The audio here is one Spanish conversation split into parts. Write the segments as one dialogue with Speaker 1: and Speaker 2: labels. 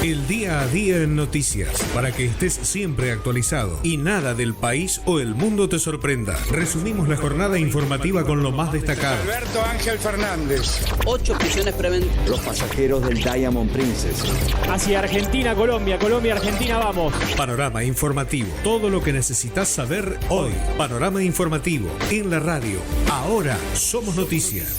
Speaker 1: El día a día en noticias, para que estés siempre actualizado y nada del país o el mundo te sorprenda. Resumimos la jornada informativa con lo más destacado.
Speaker 2: Alberto Ángel Fernández.
Speaker 3: 8 prisiones preventivas.
Speaker 4: Los pasajeros del Diamond Princess.
Speaker 5: Hacia Argentina, Colombia, Argentina, vamos.
Speaker 1: Panorama informativo. Todo lo que necesitas saber hoy. Panorama informativo en la radio. Ahora somos noticias.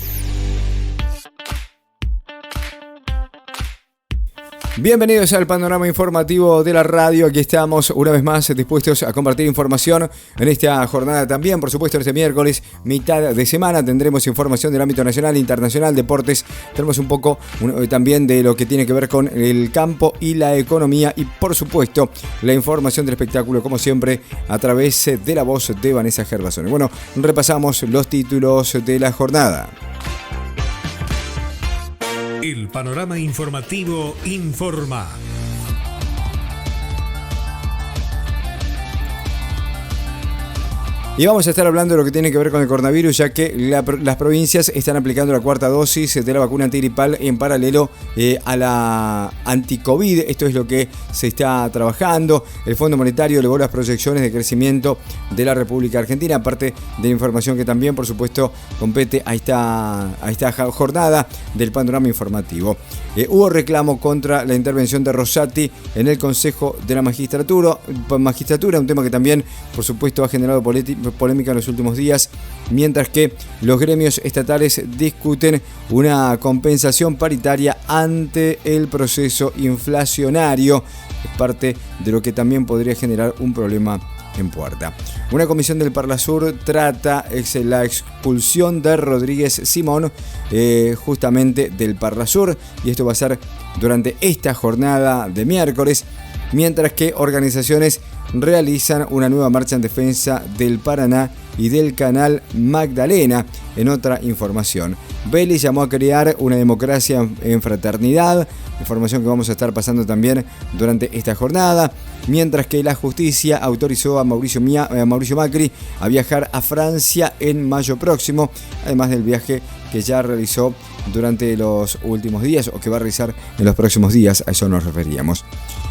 Speaker 6: Bienvenidos al panorama informativo de la radio. Aquí estamos una vez más dispuestos a compartir información en esta jornada también. Por supuesto, este miércoles, mitad de semana, tendremos información del ámbito nacional, internacional, deportes. Tenemos un poco también de lo que tiene que ver con el campo y la economía. Y por supuesto, la información del espectáculo, como siempre, a través de la voz de Vanessa Gervasoni. Bueno, repasamos los títulos de la jornada.
Speaker 1: El panorama informativo informa.
Speaker 6: Y vamos a estar hablando de lo que tiene que ver con el coronavirus, ya que las provincias están aplicando la cuarta dosis de la vacuna antigripal en paralelo a la anti-COVID. Esto es lo que se está trabajando. El Fondo Monetario elevó las proyecciones de crecimiento de la República Argentina, aparte de la información que también, por supuesto, compete a esta jornada del panorama informativo. Hubo reclamo contra la intervención de Rosati en el Consejo de la Magistratura, un tema que también, por supuesto, ha generado polémica en los últimos días, mientras que los gremios estatales discuten una compensación paritaria ante el proceso inflacionario. Es parte de lo que también podría generar un problema en puerta. Una comisión del Parlasur trata la expulsión de Rodríguez Simón justamente del Parlasur, y esto va a ser durante esta jornada de miércoles, mientras que organizaciones realizan una nueva marcha en defensa del Paraná y del canal Magdalena. En otra información, Vélez llamó a crear una democracia en fraternidad, información que vamos a estar pasando también durante esta jornada, mientras que la justicia autorizó a Mauricio Macri a viajar a Francia en mayo próximo, además del viaje que ya realizó durante los últimos días o que va a realizar en los próximos días. A eso nos referíamos.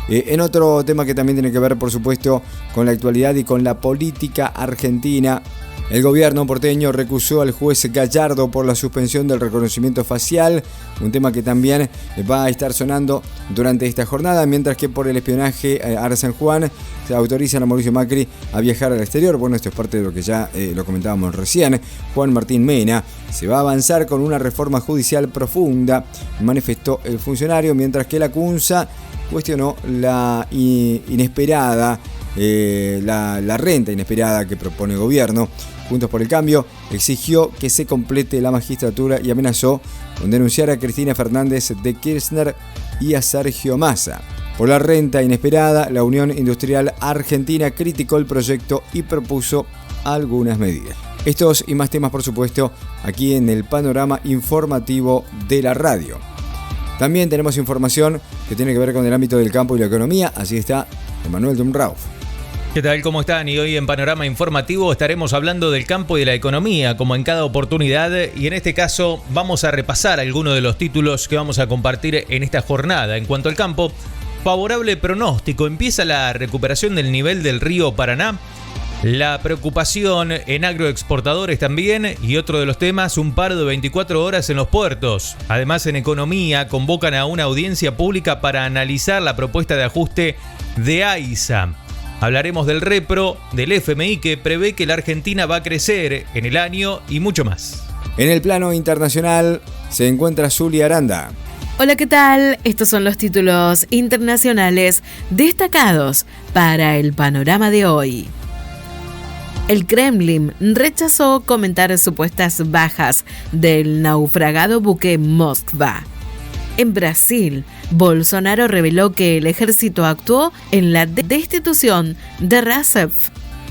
Speaker 6: En otro tema que también tiene que ver, por supuesto, con la actualidad y con la política argentina, el gobierno porteño recusó al juez Gallardo por la suspensión del reconocimiento facial, un tema que también va a estar sonando durante esta jornada, mientras que por el espionaje a San Juan se autorizan a Mauricio Macri a viajar al exterior. Bueno, esto es parte de lo que ya lo comentábamos recién. Juan Martín Mena: se va a avanzar con una reforma judicial profunda, manifestó el funcionario, mientras que la CUNSA cuestionó la inesperada, la renta inesperada que propone el gobierno. Juntos por el Cambio exigió que se complete la magistratura y amenazó con denunciar a Cristina Fernández de Kirchner y a Sergio Massa. Por la renta inesperada, la Unión Industrial Argentina criticó el proyecto y propuso algunas medidas. Estos y más temas, por supuesto, aquí en el panorama informativo de la radio. También tenemos información que tiene que ver con el ámbito del campo y la economía. Así está Emanuel Dumrauf.
Speaker 7: ¿Qué tal? ¿Cómo están? Y hoy en Panorama Informativo estaremos hablando del campo y de la economía, como en cada oportunidad, y en este caso vamos a repasar algunos de los títulos que vamos a compartir en esta jornada. En cuanto al campo, favorable pronóstico, empieza la recuperación del nivel del río Paraná, la preocupación en agroexportadores también, y otro de los temas, un paro de 24 horas en los puertos. Además, en economía, convocan a una audiencia pública para analizar la propuesta de ajuste de AISA. Hablaremos del repro, del FMI que prevé que la Argentina va a crecer en el año y mucho más.
Speaker 6: En el plano internacional se encuentra Zulia Aranda.
Speaker 8: Hola, ¿qué tal? Estos son los títulos internacionales destacados para el panorama de hoy. El Kremlin rechazó comentar supuestas bajas del naufragado buque Moskva. En Brasil, Bolsonaro reveló que el ejército actuó en la destitución de Racef.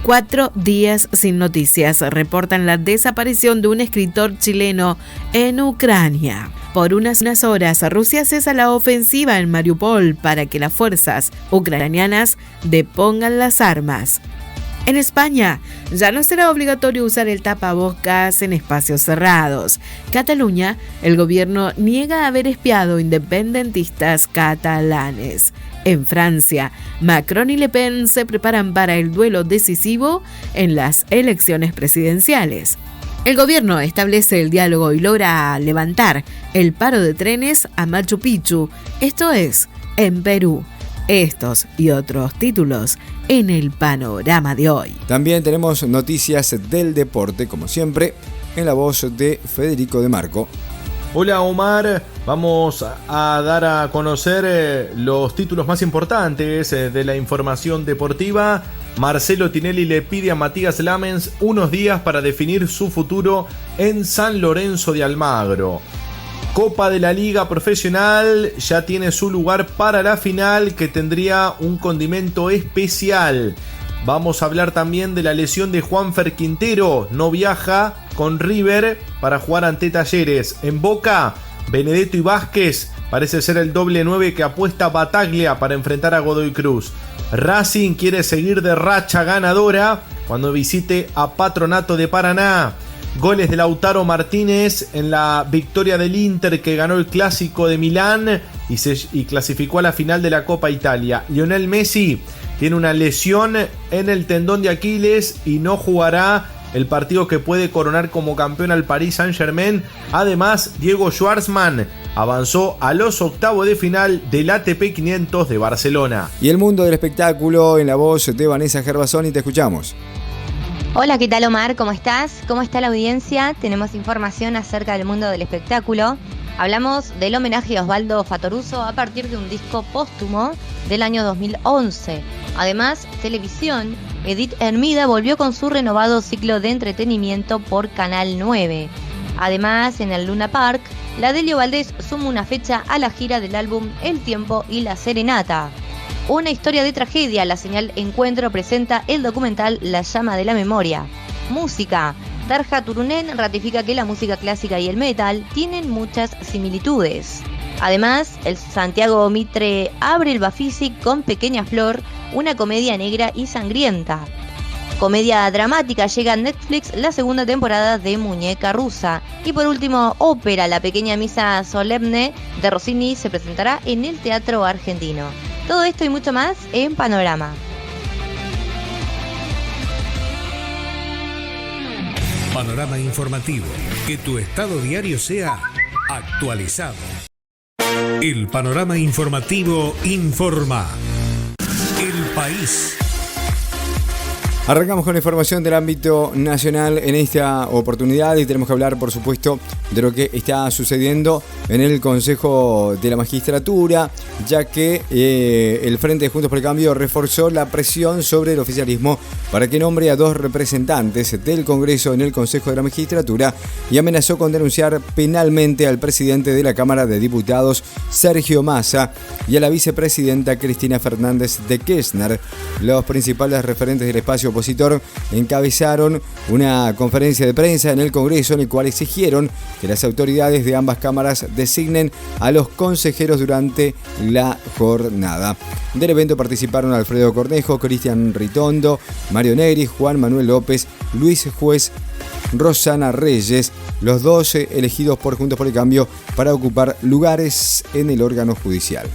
Speaker 8: 4 días sin noticias reportan la desaparición de un escritor chileno en Ucrania. Por unas horas, Rusia cesa la ofensiva en Mariupol para que las fuerzas ucranianas depongan las armas. En España, ya no será obligatorio usar el tapabocas en espacios cerrados. Cataluña, el gobierno niega haber espiado independentistas catalanes. En Francia, Macron y Le Pen se preparan para el duelo decisivo en las elecciones presidenciales. El gobierno establece el diálogo y logra levantar el paro de trenes a Machu Picchu, esto es, en Perú. Estos y otros títulos en el panorama de hoy.
Speaker 6: También tenemos noticias del deporte, como siempre, en la voz de Federico De Marco.
Speaker 9: Hola Omar, vamos a dar a conocer los títulos más importantes de la información deportiva. Marcelo Tinelli le pide a Matías Lamens unos días para definir su futuro en San Lorenzo de Almagro. Copa de la Liga Profesional ya tiene su lugar para la final, que tendría un condimento especial. Vamos a hablar también de la lesión de Juanfer Quintero. No viaja con River para jugar ante Talleres. En Boca, Benedetto y Vázquez parece ser el doble 9 que apuesta Bataglia para enfrentar a Godoy Cruz. Racing quiere seguir de racha ganadora cuando visite a Patronato de Paraná. Goles de Lautaro Martínez en la victoria del Inter, que ganó el Clásico de Milán y clasificó a la final de la Copa Italia. Lionel Messi tiene una lesión en el tendón de Aquiles y no jugará el partido que puede coronar como campeón al Paris Saint-Germain. Además, Diego Schwartzman avanzó a los octavos de final del ATP 500 de Barcelona.
Speaker 6: Y el mundo del espectáculo en la voz de Vanessa Gervasoni, te escuchamos.
Speaker 10: Hola, ¿qué tal Omar? ¿Cómo estás? ¿Cómo está la audiencia? Tenemos información acerca del mundo del espectáculo. Hablamos del homenaje a Osvaldo Fattoruso a partir de un disco póstumo del año 2011. Además, televisión, Edith Hermida volvió con su renovado ciclo de entretenimiento por Canal 9. Además, en el Luna Park, la Delio Valdés suma una fecha a la gira del álbum El Tiempo y la Serenata. Una historia de tragedia, la señal Encuentro presenta el documental La Llama de la Memoria. Música. Tarja Turunen ratifica que la música clásica y el metal tienen muchas similitudes. Además, el Santiago Mitre abre el Bafisi con Pequeña Flor, una comedia negra y sangrienta. Comedia dramática, llega a Netflix la segunda temporada de Muñeca Rusa. Y por último, ópera, La Pequeña Misa Solemne de Rossini se presentará en el Teatro Argentino. Todo esto y mucho más en Panorama.
Speaker 1: Panorama informativo. Que tu estado diario sea actualizado. El panorama informativo informa. El país.
Speaker 6: Arrancamos con la información del ámbito nacional en esta oportunidad y tenemos que hablar, por supuesto, de lo que está sucediendo en el Consejo de la Magistratura, ya que el Frente de Juntos por el Cambio reforzó la presión sobre el oficialismo para que nombre a 2 representantes del Congreso en el Consejo de la Magistratura y amenazó con denunciar penalmente al presidente de la Cámara de Diputados, Sergio Massa, y a la vicepresidenta Cristina Fernández de Kirchner. Los principales referentes del espacio opositor encabezaron una conferencia de prensa en el Congreso en el cual exigieron que las autoridades de ambas cámaras designen a los consejeros durante la jornada. Del evento participaron Alfredo Cornejo, Cristian Ritondo, Mario Negri, Juan Manuel López, Luis Juez, Rosana Reyes, los 12 elegidos por Juntos por el Cambio para ocupar lugares en el órgano judicial.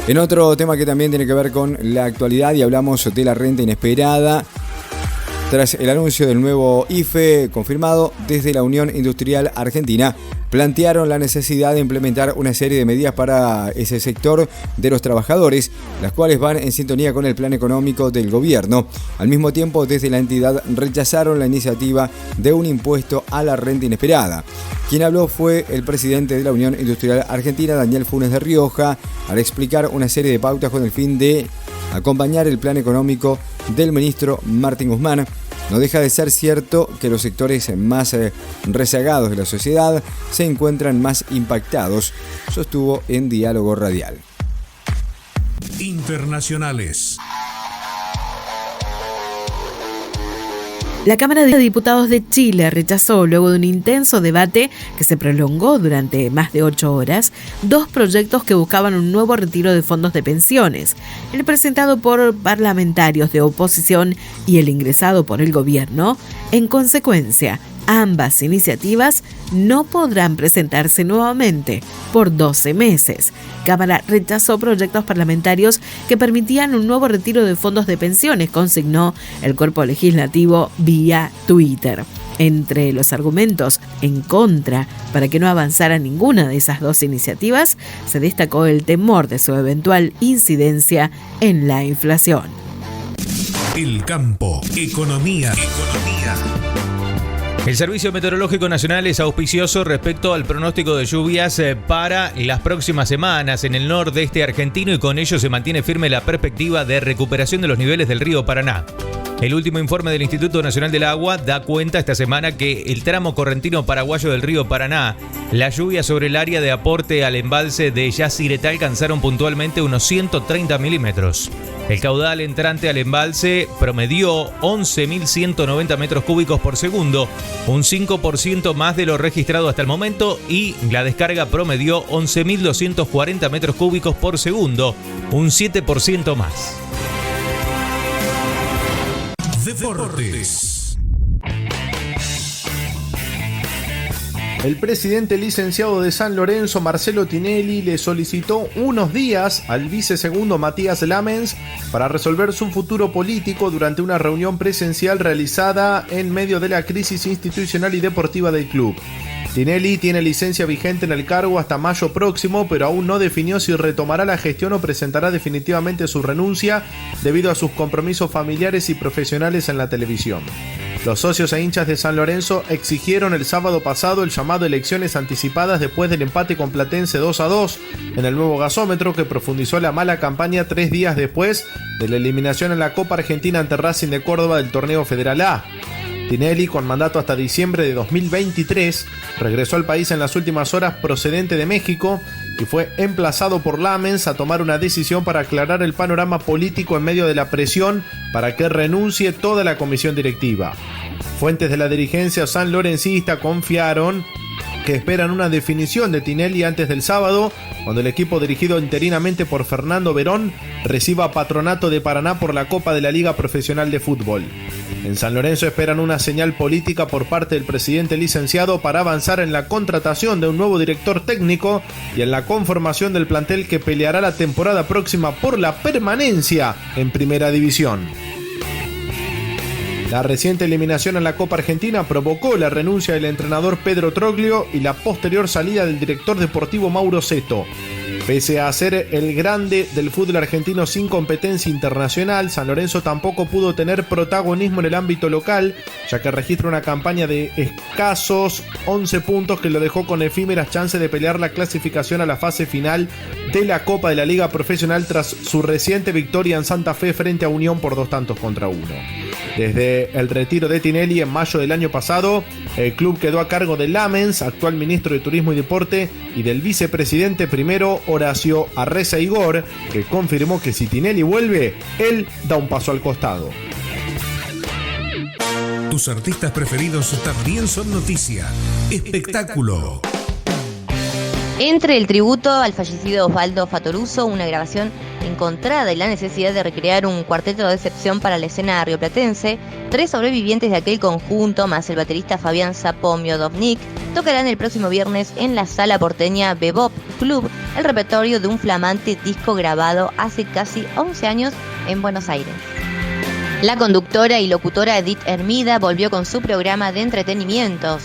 Speaker 6: En otro tema que también tiene que ver con la actualidad y hablamos de la renta inesperada, tras el anuncio del nuevo IFE confirmado desde la Unión Industrial Argentina, plantearon la necesidad de implementar una serie de medidas para ese sector de los trabajadores, las cuales van en sintonía con el plan económico del gobierno. Al mismo tiempo, desde la entidad rechazaron la iniciativa de un impuesto a la renta inesperada. Quien habló fue el presidente de la Unión Industrial Argentina, Daniel Funes de Rioja, al explicar una serie de pautas con el fin de acompañar el plan económico del ministro Martín Guzmán. No deja de ser cierto que los sectores más rezagados de la sociedad se encuentran más impactados, sostuvo en Diálogo Radial.
Speaker 1: Internacionales.
Speaker 8: La Cámara de Diputados de Chile rechazó, luego de un intenso debate que se prolongó durante más de 8 horas, 2 proyectos que buscaban un nuevo retiro de fondos de pensiones, el presentado por parlamentarios de oposición y el ingresado por el gobierno. En consecuencia, ambas iniciativas no podrán presentarse nuevamente por 12 meses. Cámara rechazó proyectos parlamentarios que permitían un nuevo retiro de fondos de pensiones, consignó el cuerpo legislativo vía Twitter. Entre los argumentos en contra para que no avanzara ninguna de esas 2 iniciativas, se destacó el temor de su eventual incidencia en la inflación.
Speaker 1: El campo, economía.
Speaker 7: El Servicio Meteorológico Nacional es auspicioso respecto al pronóstico de lluvias para las próximas semanas en el nordeste argentino y con ello se mantiene firme la perspectiva de recuperación de los niveles del río Paraná. El último informe del Instituto Nacional del Agua da cuenta esta semana que el tramo correntino paraguayo del río Paraná, las lluvias sobre el área de aporte al embalse de Yacyretá alcanzaron puntualmente unos 130 milímetros. El caudal entrante al embalse promedió 11.190 metros cúbicos por segundo, un 5% más de lo registrado hasta el momento, y la descarga promedió 11.240 metros cúbicos por segundo, un 7% más.
Speaker 1: Deportes.
Speaker 9: El presidente licenciado de San Lorenzo, Marcelo Tinelli, le solicitó unos días al vicesegundo Matías Lamens para resolver su futuro político durante una reunión presencial realizada en medio de la crisis institucional y deportiva del club. Tinelli tiene licencia vigente en el cargo hasta mayo próximo, pero aún no definió si retomará la gestión o presentará definitivamente su renuncia debido a sus compromisos familiares y profesionales en la televisión. Los socios e hinchas de San Lorenzo exigieron el sábado pasado el llamado a elecciones anticipadas después del empate con Platense 2-2 en el nuevo gasómetro, que profundizó la mala campaña 3 días después de la eliminación en la Copa Argentina ante Racing de Córdoba del torneo Federal A. Tinelli, con mandato hasta diciembre de 2023, regresó al país en las últimas horas procedente de México y fue emplazado por Lamens a tomar una decisión para aclarar el panorama político en medio de la presión para que renuncie toda la comisión directiva. Fuentes de la dirigencia sanlorencista confiaron que esperan una definición de Tinelli antes del sábado, cuando el equipo dirigido interinamente por Fernando Verón reciba a Patronato de Paraná por la Copa de la Liga Profesional de Fútbol. En San Lorenzo esperan una señal política por parte del presidente licenciado para avanzar en la contratación de un nuevo director técnico y en la conformación del plantel que peleará la temporada próxima por la permanencia en Primera División. La reciente eliminación en la Copa Argentina provocó la renuncia del entrenador Pedro Troglio y la posterior salida del director deportivo Mauro Seto. Pese a ser el grande del fútbol argentino sin competencia internacional, San Lorenzo tampoco pudo tener protagonismo en el ámbito local, ya que registra una campaña de escasos 11 puntos que lo dejó con efímeras chances de pelear la clasificación a la fase final de la Copa de la Liga Profesional tras su reciente victoria en Santa Fe frente a Unión por 2-1. Desde el retiro de Tinelli en mayo del año pasado, el club quedó a cargo de Lamens, actual ministro de Turismo y Deporte, y del vicepresidente primero Horacio Arreza Igor, que confirmó que si Tinelli vuelve, él da un paso al costado.
Speaker 1: Tus artistas preferidos también son noticia. Espectáculo.
Speaker 10: Entre el tributo al fallecido Osvaldo Fatoruso, una grabación encontrada y la necesidad de recrear un cuarteto de excepción para la escena rioplatense, 3 sobrevivientes de aquel conjunto, más el baterista Fabián Zapomiodovnik, tocarán el próximo viernes en la sala porteña Bebop Club el repertorio de un flamante disco grabado hace casi 11 años en Buenos Aires. La conductora y locutora Edith Hermida volvió con su programa de entretenimientos.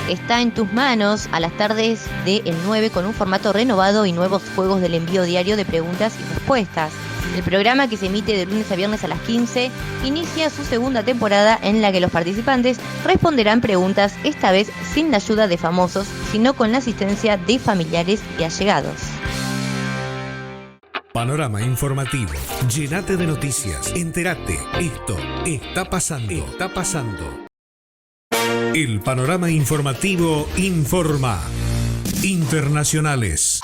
Speaker 10: Está en tus manos a las tardes del 9 con un formato renovado y nuevos juegos del envío diario de preguntas y respuestas. El programa, que se emite de lunes a viernes a las 15, inicia su segunda temporada en la que los participantes responderán preguntas, esta vez sin la ayuda de famosos, sino con la asistencia de familiares y allegados.
Speaker 1: Panorama informativo. Llénate de noticias. Entérate. Esto está pasando. El panorama informativo informa. Internacionales.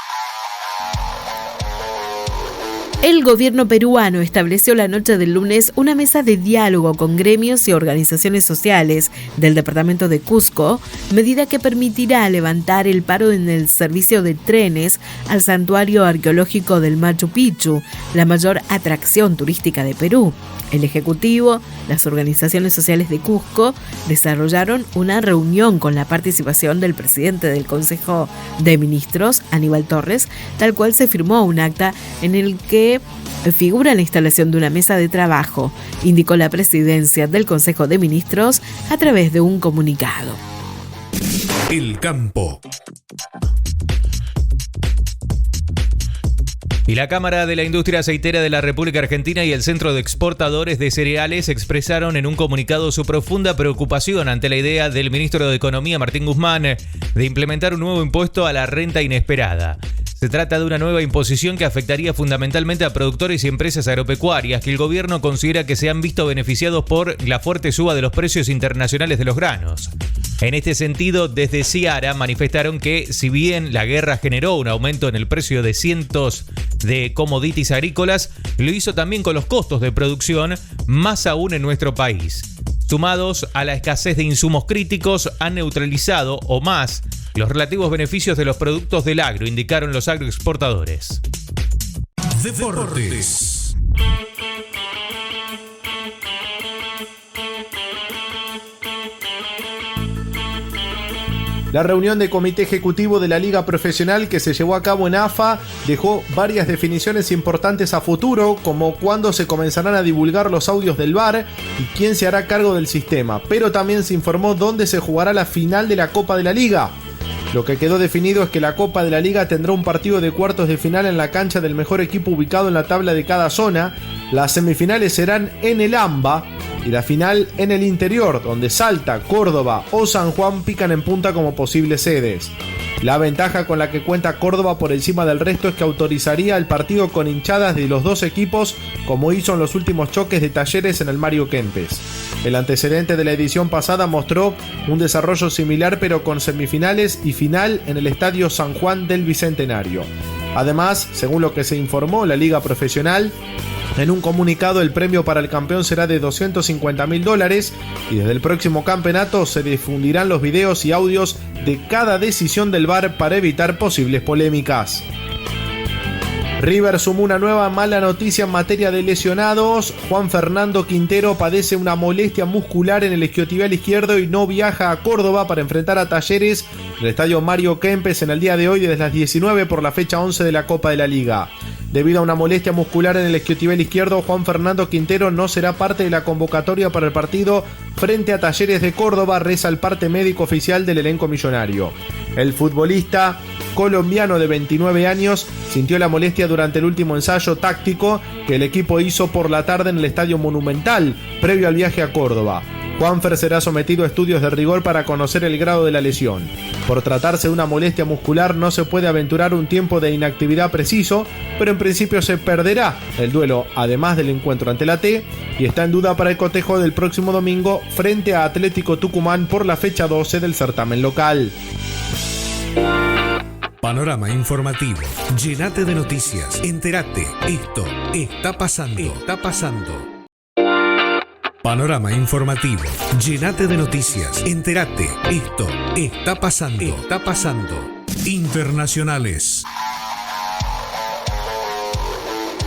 Speaker 8: El gobierno peruano estableció la noche del lunes una mesa de diálogo con gremios y organizaciones sociales del departamento de Cusco, medida que permitirá levantar el paro en el servicio de trenes al santuario arqueológico del Machu Picchu, la mayor atracción turística de Perú. El Ejecutivo, las organizaciones sociales de Cusco desarrollaron una reunión con la participación del presidente del Consejo de Ministros, Aníbal Torres, tal cual se firmó un acta en el que figura la instalación de una mesa de trabajo, indicó la presidencia del Consejo de Ministros a través de un comunicado.
Speaker 1: El campo.
Speaker 7: Y la Cámara de la Industria Aceitera de la República Argentina y el Centro de Exportadores de Cereales expresaron en un comunicado su profunda preocupación ante la idea del ministro de Economía, Martín Guzmán, de implementar un nuevo impuesto a la renta inesperada. Se trata de una nueva imposición que afectaría fundamentalmente a productores y empresas agropecuarias que el gobierno considera que se han visto beneficiados por la fuerte suba de los precios internacionales de los granos. En este sentido, desde Ciara manifestaron que si bien la guerra generó un aumento en el precio de cientos de commodities agrícolas, lo hizo también con los costos de producción, más aún en nuestro país. Sumados a la escasez de insumos críticos, han neutralizado o más los relativos beneficios de los productos del agro, indicaron los agroexportadores.
Speaker 1: Deportes.
Speaker 9: La reunión de comité ejecutivo de la Liga Profesional que se llevó a cabo en AFA dejó varias definiciones importantes a futuro, como cuándo se comenzarán a divulgar los audios del VAR y quién se hará cargo del sistema, pero también se informó dónde se jugará la final de la Copa de la Liga. Lo que quedó definido es que la Copa de la Liga tendrá un partido de cuartos de final en la cancha del mejor equipo ubicado en la tabla de cada zona, las semifinales serán en el AMBA y la final en el interior, donde Salta, Córdoba o San Juan pican en punta como posibles sedes. La ventaja con la que cuenta Córdoba por encima del resto es que autorizaría el partido con hinchadas de los dos equipos, como hizo en los últimos choques de Talleres en el Mario Kempes. El antecedente de la edición pasada mostró un desarrollo similar pero con semifinales y final en el Estadio San Juan del Bicentenario. Además, según lo que se informó la Liga Profesional, en un comunicado el premio para el campeón será de $250.000 y desde el próximo campeonato se difundirán los videos y audios de cada decisión del VAR para evitar posibles polémicas. River sumó una nueva mala noticia en materia de lesionados. Juan Fernando Quintero padece una molestia muscular en el isquiotibial izquierdo y no viaja a Córdoba para enfrentar a Talleres en el estadio Mario Kempes en el día de hoy desde las 19 por la fecha 11 de la Copa de la Liga. Debido a una molestia muscular en el isquiotibial izquierdo, Juan Fernando Quintero no será parte de la convocatoria para el partido frente a Talleres de Córdoba, reza el parte médico oficial del elenco millonario. El futbolista colombiano de 29 años sintió la molestia durante el último ensayo táctico que el equipo hizo por la tarde en el Estadio Monumental, previo al viaje a Córdoba. Juanfer será sometido a estudios de rigor para conocer el grado de la lesión. Por tratarse de una molestia muscular no se puede aventurar un tiempo de inactividad preciso, pero en principio se perderá el duelo además del encuentro ante la T y está en duda para el cotejo del próximo domingo frente a Atlético Tucumán por la fecha 12 del certamen local.
Speaker 1: Panorama informativo. Llenate de noticias. Entérate. Esto está pasando. Está pasando. Panorama informativo. Llenate de noticias. Entérate. Esto está pasando. Está pasando. Internacionales.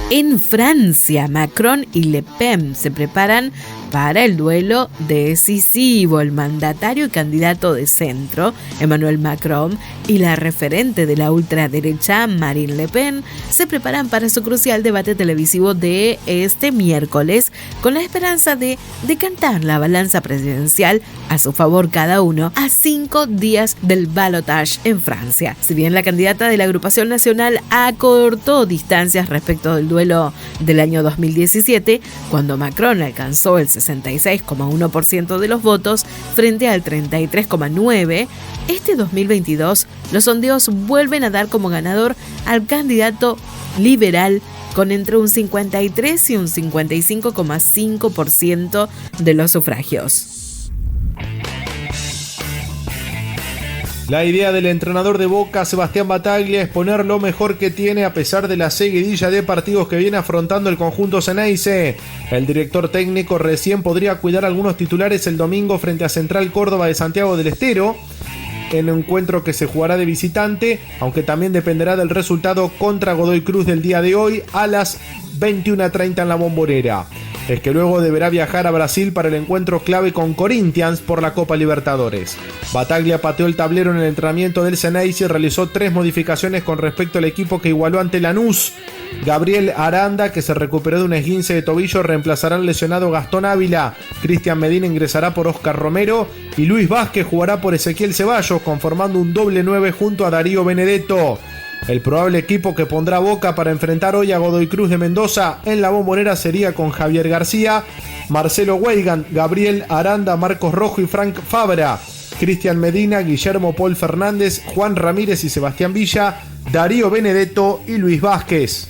Speaker 8: En Francia, Macron y Le Pen se preparan para el duelo decisivo. El mandatario y candidato de centro, Emmanuel Macron, y la referente de la ultraderecha, Marine Le Pen, se preparan para su crucial debate televisivo de este miércoles, con la esperanza de decantar la balanza presidencial a su favor cada uno a 5 días del balotage en Francia. Si bien la candidata de la agrupación nacional acortó distancias respecto del duelo del año 2017, cuando Macron alcanzó el 66,1% de los votos frente al 33,9%, este 2022 los sondeos vuelven a dar como ganador al candidato liberal con entre un 53 y un 55,5% de los sufragios.
Speaker 9: La idea del entrenador de Boca, Sebastián Battaglia, es poner lo mejor que tiene a pesar de la seguidilla de partidos que viene afrontando el conjunto Ceneice. El director técnico recién podría cuidar algunos titulares el domingo frente a Central Córdoba de Santiago del Estero, en un encuentro que se jugará de visitante, aunque también dependerá del resultado contra Godoy Cruz del día de hoy a las 21:30 en la Bombonera. Es que luego deberá viajar a Brasil para el encuentro clave con Corinthians por la Copa Libertadores. Battaglia pateó el tablero en el entrenamiento del Ceneice y realizó 3 modificaciones con respecto al equipo que igualó ante Lanús. Gabriel Aranda, que se recuperó de un esguince de tobillo, reemplazará al lesionado Gastón Ávila. Cristian Medina ingresará por Oscar Romero y Luis Vázquez jugará por Ezequiel Ceballos, conformando un doble 9 junto a Darío Benedetto. El probable equipo que pondrá Boca para enfrentar hoy a Godoy Cruz de Mendoza en la Bombonera sería con Javier García, Marcelo Weigand, Gabriel Aranda, Marcos Rojo y Frank Fabra, Cristian Medina, Guillermo Paul Fernández, Juan Ramírez y Sebastián Villa, Darío Benedetto y Luis Vázquez.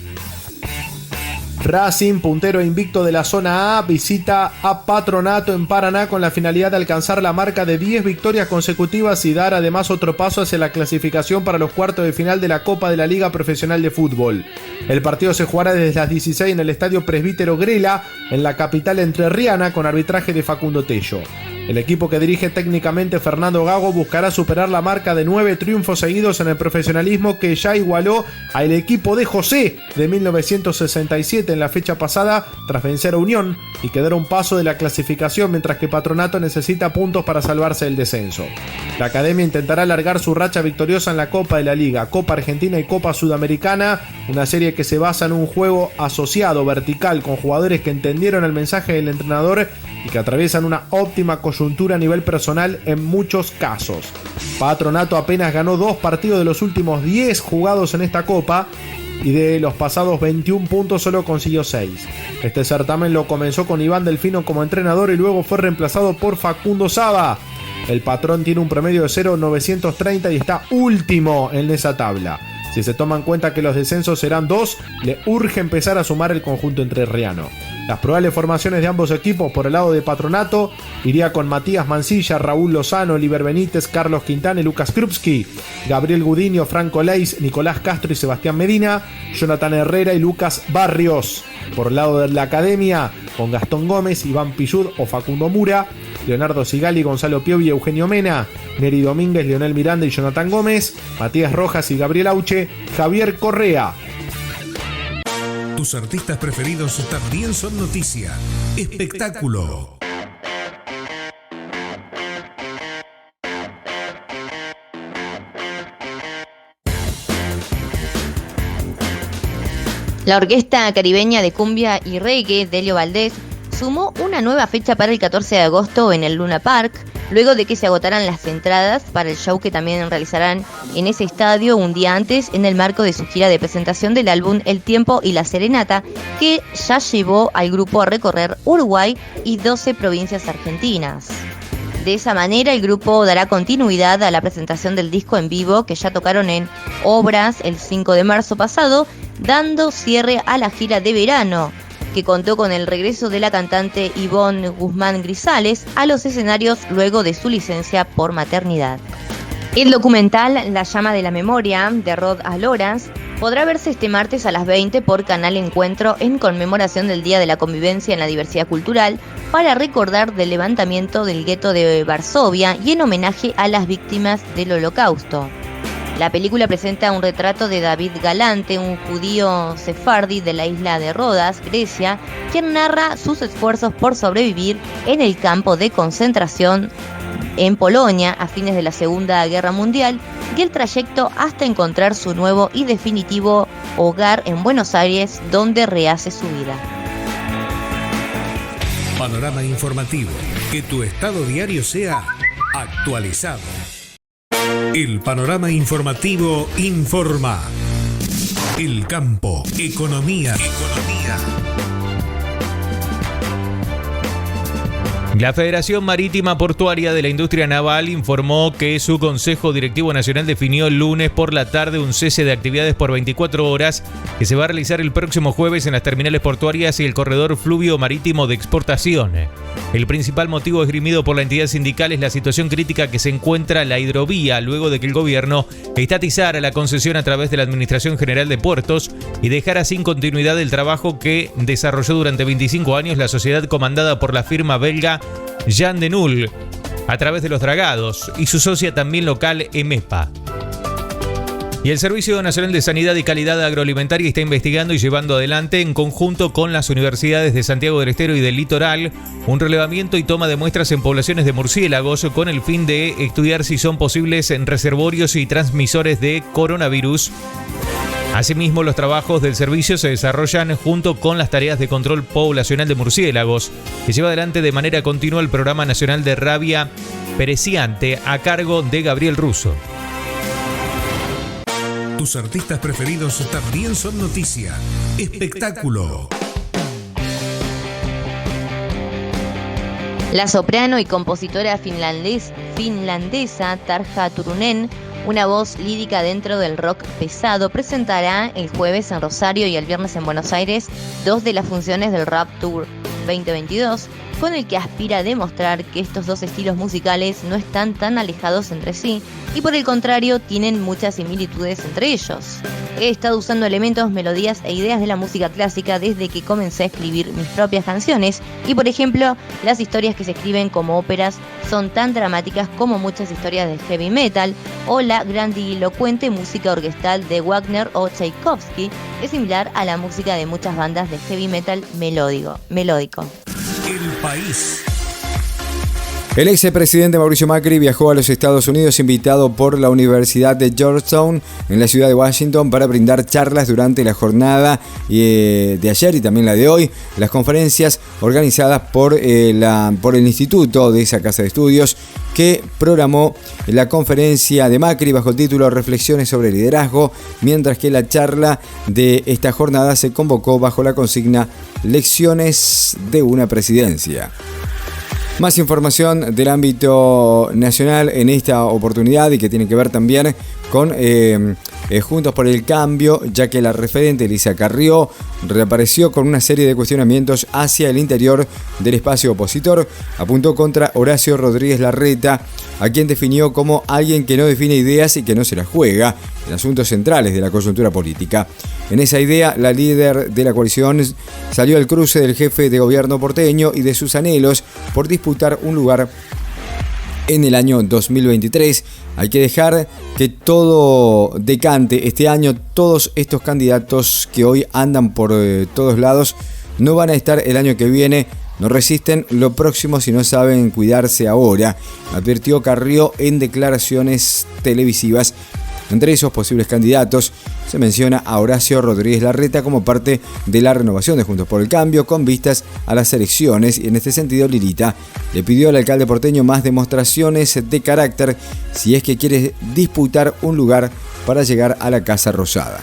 Speaker 9: Racing, puntero e invicto de la zona A, visita a Patronato en Paraná con la finalidad de alcanzar la marca de 10 victorias consecutivas y dar además otro paso hacia la clasificación para los cuartos de final de la Copa de la Liga Profesional de Fútbol. El partido se jugará desde las 16 en el Estadio Presbítero Grela, en la capital entrerriana, con arbitraje de Facundo Tello. El equipo que dirige técnicamente Fernando Gago buscará superar la marca de 9 triunfos seguidos en el profesionalismo que ya igualó al equipo de José de 1967 en la fecha pasada tras vencer a Unión y quedar a un paso de la clasificación, mientras que Patronato necesita puntos para salvarse del descenso. La academia intentará alargar su racha victoriosa en la Copa de la Liga, Copa Argentina y Copa Sudamericana, una serie que se basa en un juego asociado vertical con jugadores que entendieron el mensaje del entrenador y que atraviesan una óptima coyuntura a nivel personal en muchos casos. Patronato apenas ganó 2 partidos de los últimos 10 jugados en esta Copa y de los pasados 21 puntos solo consiguió 6. Este certamen lo comenzó con Iván Delfino como entrenador y luego fue reemplazado por Facundo Saba. El patrón tiene un promedio de 0,930 y está último en esa tabla. Si se toma en cuenta que los descensos serán 2, le urge empezar a sumar el conjunto entrerriano. Las probables formaciones de ambos equipos por el lado de Patronato iría con Matías Mancilla, Raúl Lozano, Oliver Benítez, Carlos Quintana y Lucas Krupski, Gabriel Gudiño, Franco Leis, Nicolás Castro y Sebastián Medina, Jonathan Herrera y Lucas Barrios. Por el lado de la academia, con Gastón Gómez, Iván Pillud o Facundo Mura, Leonardo Sigali, Gonzalo Piovi y Eugenio Mena, Neri Domínguez, Leonel Miranda y Jonathan Gómez, Matías Rojas y Gabriel Auche, Javier Correa.
Speaker 1: Tus artistas preferidos también son noticia. Espectáculo.
Speaker 10: La Orquesta Caribeña de Cumbia y Reggae, Delio Valdés, sumó una nueva fecha para el 14 de agosto en el Luna Park, luego de que se agotaran las entradas para el show que también realizarán en ese estadio un día antes en el marco de su gira de presentación del álbum El Tiempo y la Serenata, que ya llevó al grupo a recorrer Uruguay y 12 provincias argentinas. De esa manera, el grupo dará continuidad a la presentación del disco en vivo que ya tocaron en Obras el 5 de marzo pasado, dando cierre a la gira de verano, que contó con el regreso de la cantante Ivonne Guzmán Grisales a los escenarios luego de su licencia por maternidad. El documental La llama de la memoria, de Rod Alorans, podrá verse este martes a las 20 por Canal Encuentro en conmemoración del Día de la Convivencia en la Diversidad Cultural, para recordar del levantamiento del gueto de Varsovia y en homenaje a las víctimas del Holocausto. La película presenta un retrato de David Galante, un judío sefardí de la isla de Rodas, Grecia, quien narra sus esfuerzos por sobrevivir en el campo de concentración en Polonia a fines de la Segunda Guerra Mundial y el trayecto hasta encontrar su nuevo y definitivo hogar en Buenos Aires, donde rehace su vida.
Speaker 1: Panorama informativo. Que tu estado diario sea actualizado. El panorama informativo informa. El campo, economía.
Speaker 7: La Federación Marítima Portuaria de la Industria Naval informó que su Consejo Directivo Nacional definió el lunes por la tarde un cese de actividades por 24 horas que se va a realizar el próximo jueves en las terminales portuarias y el corredor fluvio marítimo de exportación. El principal motivo esgrimido por la entidad sindical es la situación crítica que se encuentra la hidrovía luego de que el gobierno estatizara la concesión a través de la Administración General de Puertos y dejara sin continuidad el trabajo que desarrolló durante 25 años la sociedad comandada por la firma belga Jan de Null a través de los dragados y su socia también local EMEPA. Y el Servicio Nacional de Sanidad y Calidad Agroalimentaria está investigando y llevando adelante, en conjunto con las universidades de Santiago del Estero y del Litoral, un relevamiento y toma de muestras en poblaciones de murciélagos con el fin de estudiar si son posibles reservorios y transmisores de coronavirus. Asimismo, los trabajos del servicio se desarrollan junto con las tareas de control poblacional de murciélagos, que lleva adelante de manera continua el Programa Nacional de Rabia Pereciante a cargo de Gabriel Russo.
Speaker 1: Tus artistas preferidos también son noticia. Espectáculo.
Speaker 10: La soprano y compositora finlandesa Tarja Turunen, una voz lírica dentro del rock pesado, presentará el jueves en Rosario y el viernes en Buenos Aires 2 de las funciones del Rap Tour 2022, con el que aspira a demostrar que estos dos estilos musicales no están tan alejados entre sí y por el contrario tienen muchas similitudes entre ellos. He estado usando elementos, melodías e ideas de la música clásica desde que comencé a escribir mis propias canciones y, por ejemplo, las historias que se escriben como óperas son tan dramáticas como muchas historias de heavy metal, o la grandilocuente música orquestal de Wagner o Tchaikovsky es similar a la música de muchas bandas de heavy metal melódico.
Speaker 1: El país.
Speaker 6: El expresidente Mauricio Macri viajó a los Estados Unidos invitado por la Universidad de Georgetown en la ciudad de Washington para brindar charlas durante la jornada de ayer y también la de hoy. Las conferencias organizadas por el instituto de esa casa de estudios que programó la conferencia de Macri bajo el título Reflexiones sobre liderazgo, mientras que la charla de esta jornada se convocó bajo la consigna Lecciones de una presidencia. Más información del ámbito nacional en esta oportunidad y que tiene que ver también con Juntos por el Cambio, ya que la referente Elisa Carrió reapareció con una serie de cuestionamientos hacia el interior del espacio opositor. Apuntó contra Horacio Rodríguez Larreta, a quien definió como alguien que no define ideas y que no se las juega en asuntos centrales de la coyuntura política. En esa idea, la líder de la coalición salió al cruce del jefe de gobierno porteño y de sus anhelos por disputar un lugar en el año 2023. Hay que dejar que todo decante este año. Todos estos candidatos que hoy andan por todos lados no van a estar el año que viene. No resisten lo próximo si no saben cuidarse ahora, advirtió Carrió en declaraciones televisivas. Entre esos posibles candidatos se menciona a Horacio Rodríguez Larreta como parte de la renovación de Juntos por el Cambio con vistas a las elecciones, y en este sentido Lilita le pidió al alcalde porteño más demostraciones de carácter si es que quiere disputar un lugar para llegar a la Casa Rosada.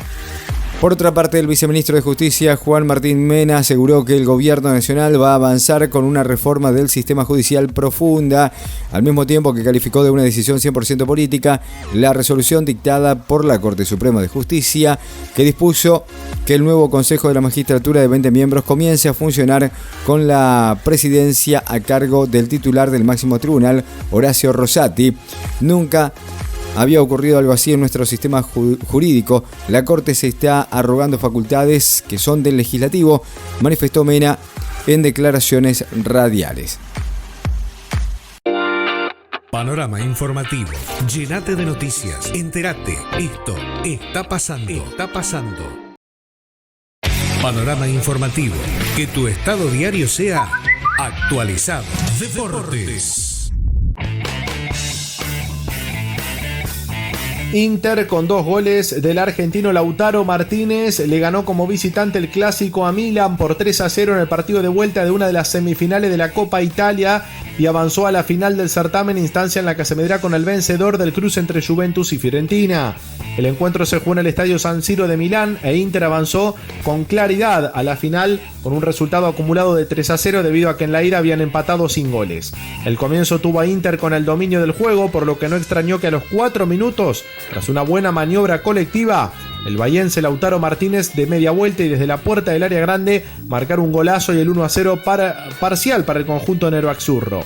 Speaker 6: Por otra parte, el viceministro de Justicia, Juan Martín Mena, aseguró que el gobierno nacional va a avanzar con una reforma del sistema judicial profunda, al mismo tiempo que calificó de una decisión 100% política la resolución dictada por la Corte Suprema de Justicia, que dispuso que el nuevo Consejo de la Magistratura de 20 miembros comience a funcionar con la presidencia a cargo del titular del máximo tribunal, Horacio Rosati. Nunca había ocurrido algo así en nuestro sistema jurídico. La Corte se está arrogando facultades que son del legislativo, manifestó Mena en declaraciones radiales.
Speaker 1: Panorama informativo. Llénate de noticias. Entérate. Esto está pasando. Panorama informativo. Que tu estado diario sea actualizado. Deportes.
Speaker 9: Inter, con 2 goles del argentino Lautaro Martínez, le ganó como visitante el clásico a Milan por 3-0 en el partido de vuelta de una de las semifinales de la Copa Italia y avanzó a la final del certamen, instancia en la que se medirá con el vencedor del cruce entre Juventus y Fiorentina. El encuentro se jugó en el estadio San Siro de Milán e Inter avanzó con claridad a la final con un resultado acumulado de 3-0 debido a que en la ida habían empatado sin goles. El comienzo tuvo a Inter con el dominio del juego, por lo que no extrañó que a los 4 minutos, tras una buena maniobra colectiva, el bahiense Lautaro Martínez de media vuelta y desde la puerta del área grande marcar un golazo y el 1-0 parcial para el conjunto neroazzurro.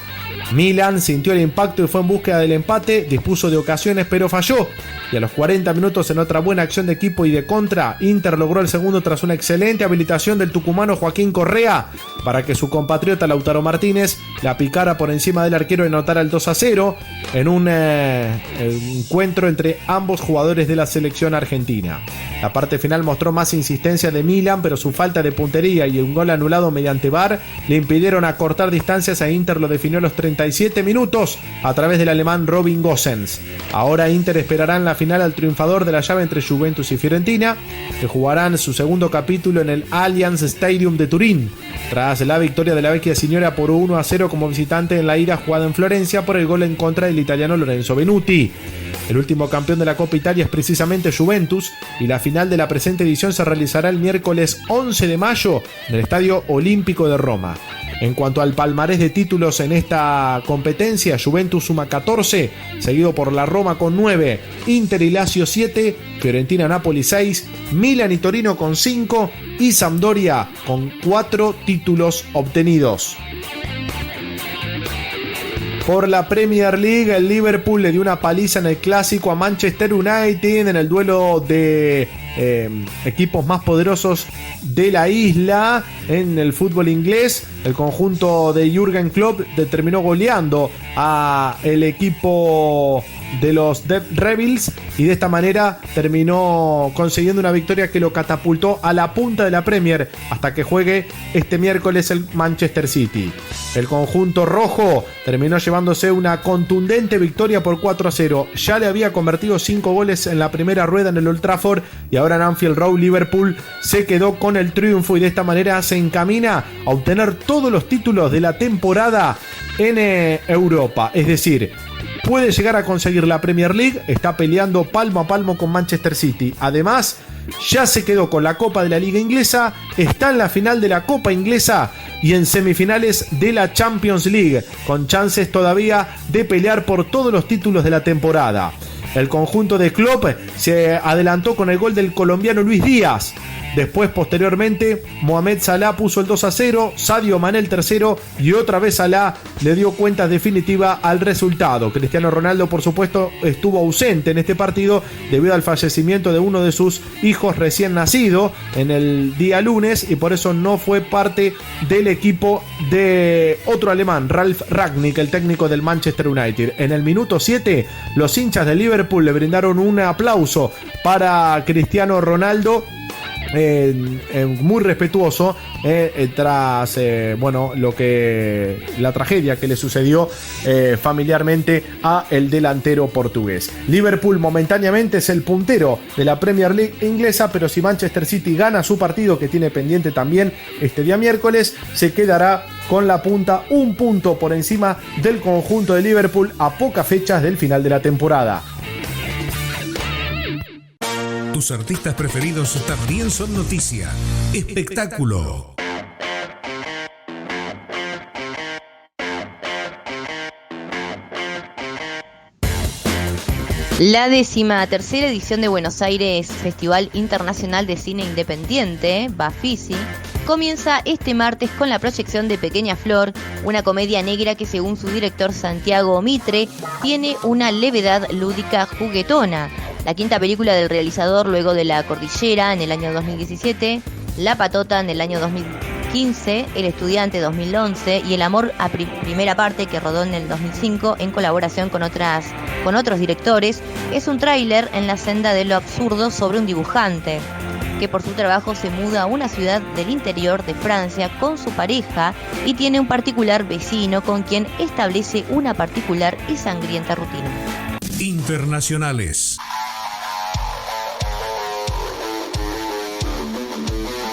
Speaker 9: Milan sintió el impacto y fue en búsqueda del empate, dispuso de ocasiones pero falló. Y a los 40 minutos, en otra buena acción de equipo y de contra, Inter logró el segundo tras una excelente habilitación del tucumano Joaquín Correa para que su compatriota Lautaro Martínez la picara por encima del arquero y anotara el 2-0 en un encuentro entre ambos jugadores de la selección argentina. La parte final mostró más insistencia de Milan, pero su falta de puntería y un gol anulado mediante VAR le impidieron acortar distancias. A Inter lo definió a los 37 minutos a través del alemán Robin Gosens. Ahora Inter esperará en la final al triunfador de la llave entre Juventus y Fiorentina, que jugarán su segundo capítulo en el Allianz Stadium de Turín, tras la victoria de la Vecchia Signora por 1-0 como visitante en la ida jugada en Florencia por el gol en contra del italiano Lorenzo Benuti. El último campeón de la Copa Italia es precisamente Juventus y la final de la presente edición se realizará el miércoles 11 de mayo en el Estadio Olímpico de Roma. En cuanto al palmarés de títulos en esta competencia, Juventus suma 14, seguido por la Roma con 9, Inter y Lazio 7, Fiorentina-Napoli 6, Milan y Torino con 5 y Sampdoria con 4 títulos obtenidos. Por la Premier League, el Liverpool le dio una paliza en el clásico a Manchester United en el duelo de equipos más poderosos de la isla en el fútbol inglés. El conjunto de Jürgen Klopp terminó goleando a el equipo de los Red Devils y de esta manera terminó consiguiendo una victoria que lo catapultó a la punta de la Premier hasta que juegue este miércoles el Manchester City. El conjunto rojo terminó llevándose una contundente victoria por 4-0. Ya le había convertido 5 goles en la primera rueda en el Old Trafford y ahora en Anfield Road Liverpool se quedó con el triunfo y de esta manera se encamina a obtener todos los títulos de la temporada en Europa. Es decir, puede llegar a conseguir la Premier League, está peleando palmo a palmo con Manchester City. Además, ya se quedó con la Copa de la Liga Inglesa, está en la final de la Copa Inglesa y en semifinales de la Champions League, con chances todavía de pelear por todos los títulos de la temporada. El conjunto de Klopp se adelantó con el gol del colombiano Luis Díaz. Después, posteriormente, Mohamed Salah puso el 2-0, Sadio Mané el tercero y otra vez Salah le dio cuenta definitiva al resultado. Cristiano Ronaldo, por supuesto, estuvo ausente en este partido debido al fallecimiento de uno de sus hijos recién nacido en el día lunes y por eso no fue parte del equipo de otro alemán, Ralf Rangnick, el técnico del Manchester United. En el minuto 7, los hinchas de Liverpool le brindaron un aplauso para Cristiano Ronaldo, muy respetuoso tras la tragedia que le sucedió familiarmente a el delantero portugués. Liverpool momentáneamente es el puntero de la Premier League inglesa, pero si Manchester City gana su partido que tiene pendiente también este día miércoles, se quedará con la punta, un punto por encima del conjunto de Liverpool a pocas fechas del final de la temporada.
Speaker 1: Tus artistas preferidos también son noticia. Espectáculo.
Speaker 10: La 13ª edición de Buenos Aires Festival Internacional de Cine Independiente, Bafisi, comienza este martes con la proyección de Pequeña Flor, una comedia negra que según su director Santiago Mitre tiene una levedad lúdica juguetona. La quinta película del realizador luego de La Cordillera en el año 2017, La Patota en el año 2015, El Estudiante 2011 y El Amor a primera parte que rodó en el 2005 en colaboración con otros directores, es un tráiler en la senda de lo absurdo sobre un dibujante que por su trabajo se muda a una ciudad del interior de Francia con su pareja y tiene un particular vecino con quien establece una particular y sangrienta rutina.
Speaker 1: Internacionales.